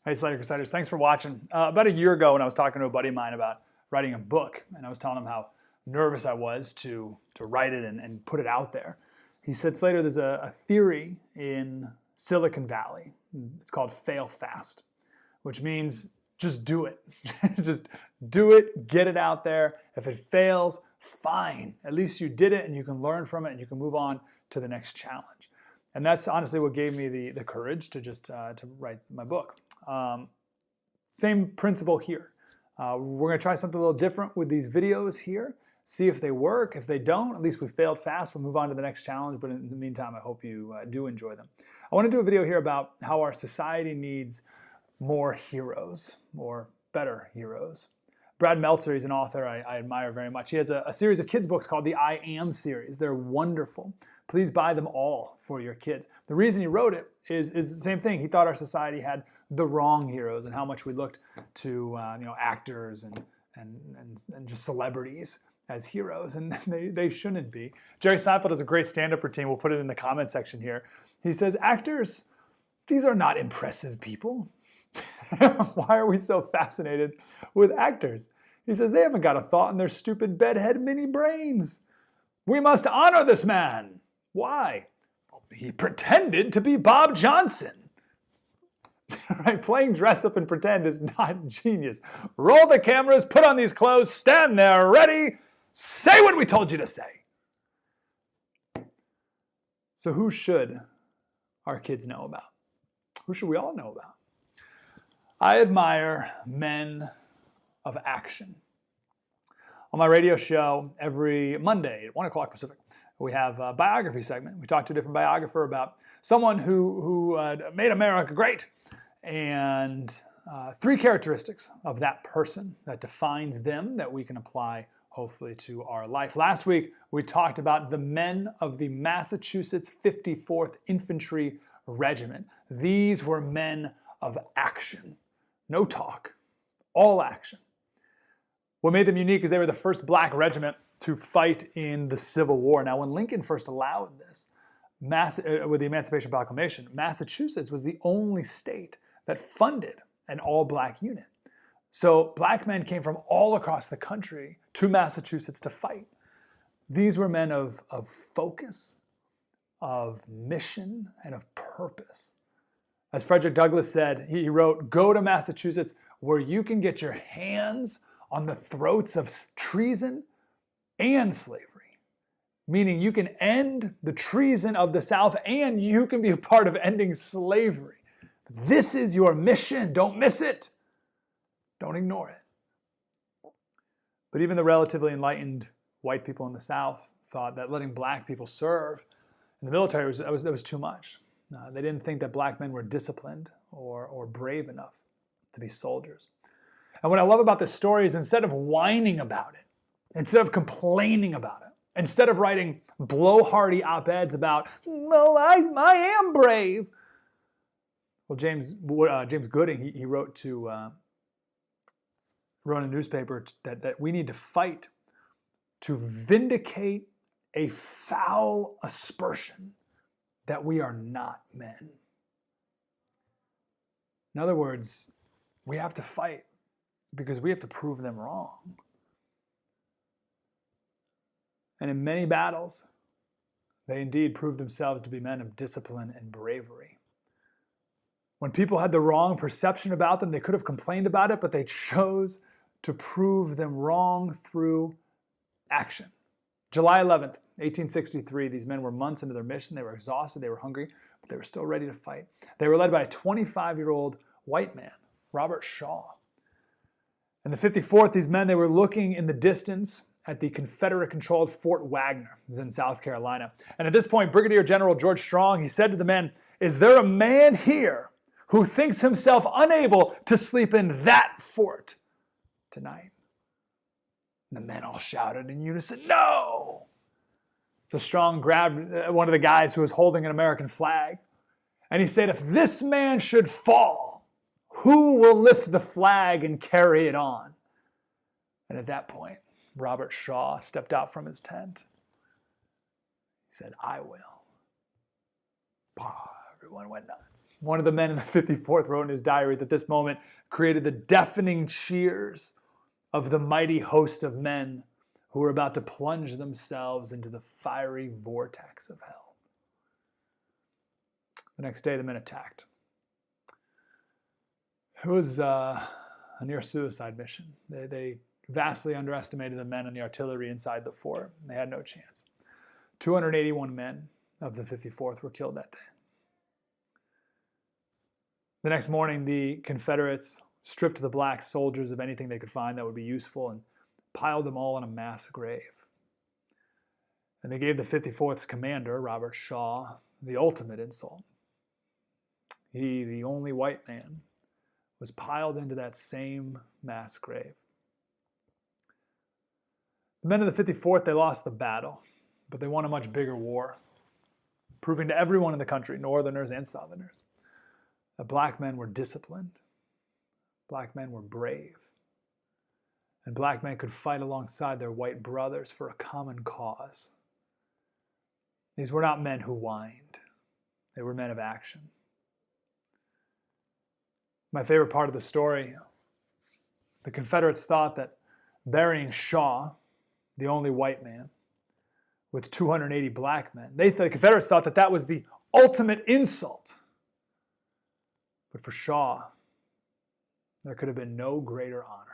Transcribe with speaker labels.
Speaker 1: Hey, Slater Crusaders, thanks for watching. About a year ago when I was talking to a buddy of mine about writing a book, and I was telling him how nervous I was to write it and put it out there, he said, Slater, there's a theory in Silicon Valley. It's called fail fast, which means just do it. Just do it, get it out there. If it fails, fine. At least you did it and you can learn from it and you can move on to the next challenge. And that's honestly what gave me the courage to just to write my book. Same principle here. We're going to try something a little different with these videos here. See if they work. If they don't, at least we failed fast. We'll move on to the next challenge. But in the meantime, I hope you do enjoy them. I want to do a video here about how our society needs more heroes, or better heroes. Brad Meltzer, he's an author I admire very much. He has a series of kids books called the I Am series. They're wonderful. Please buy them all for your kids. The reason he wrote it is the same thing. He thought our society had the wrong heroes and how much we looked to actors and just celebrities as heroes, and they shouldn't be. Jerry Seinfeld has a great stand-up routine. We'll put it in the comment section here. He says, actors, these are not impressive people. Why are we so fascinated with actors? He says, they haven't got a thought in their stupid bedhead mini brains. We must honor this man. Why? Well, he pretended to be Bob Johnson. Right? Playing dress up and pretend is not genius. Roll the cameras, put on these clothes, stand there, ready, say what we told you to say. So who should our kids know about? Who should we all know about? I admire men of action. On my radio show every Monday at 1 o'clock Pacific, we have a biography segment. We talk to a different biographer about someone who made America great, and 3 characteristics of that person that defines them that we can apply hopefully to our life. Last week, we talked about the men of the Massachusetts 54th Infantry Regiment. These were men of action. No talk, all action. What made them unique is they were the first black regiment to fight in the Civil War. Now, when Lincoln first allowed this, with the Emancipation Proclamation, Massachusetts was the only state that funded an all-black unit. So black men came from all across the country to Massachusetts to fight. These were men of focus, of mission, and of purpose. As Frederick Douglass said, he wrote, "Go to Massachusetts where you can get your hands on the throats of treason and slavery." Meaning you can end the treason of the South and you can be a part of ending slavery. This is your mission. Don't miss it. Don't ignore it. But even the relatively enlightened white people in the South thought that letting black people serve in the military was too much. They didn't think that black men were disciplined or brave enough to be soldiers. And what I love about this story is instead of whining about it, instead of complaining about it, instead of writing blowhardy op-eds about, no, I am brave. Well, James Gooding, he wrote in a newspaper that we need to fight to vindicate a foul aspersion that we are not men. In other words, we have to fight because we have to prove them wrong. And in many battles, they indeed proved themselves to be men of discipline and bravery. When people had the wrong perception about them, they could have complained about it, but they chose to prove them wrong through action. July 11th, 1863, these men were months into their mission. They were exhausted, they were hungry, but they were still ready to fight. They were led by a 25-year-old white man, Robert Shaw. In the 54th, these men, they were looking in the distance at the Confederate-controlled Fort Wagner, this is in South Carolina. And at this point, Brigadier General George Strong, he said to the men, "Is there a man here who thinks himself unable to sleep in that fort tonight?" And the men all shouted in unison, "No!" So Strong grabbed one of the guys who was holding an American flag, and he said, "If this man should fall, who will lift the flag and carry it on?" And at that point, Robert Shaw stepped out from his tent. He said, "I will." Everyone went nuts. One of the men in the 54th wrote in his diary that this moment created the deafening cheers of the mighty host of men who were about to plunge themselves into the fiery vortex of hell. The next day, the men attacked. It was a near suicide mission. They vastly underestimated the men and the artillery inside the fort. They had no chance. 281 men of the 54th were killed that day. The next morning, the Confederates stripped the black soldiers of anything they could find that would be useful and piled them all in a mass grave. And they gave the 54th's commander, Robert Shaw, the ultimate insult. He, the only white man, was piled into that same mass grave. The men of the 54th, they lost the battle, but they won a much bigger war, proving to everyone in the country, Northerners and Southerners, that black men were disciplined, black men were brave, and black men could fight alongside their white brothers for a common cause. These were not men who whined. They were men of action. My favorite part of the story, the Confederates thought that burying Shaw, the only white man, with 280 black men, the Confederates thought that that was the ultimate insult. But for Shaw, there could have been no greater honor.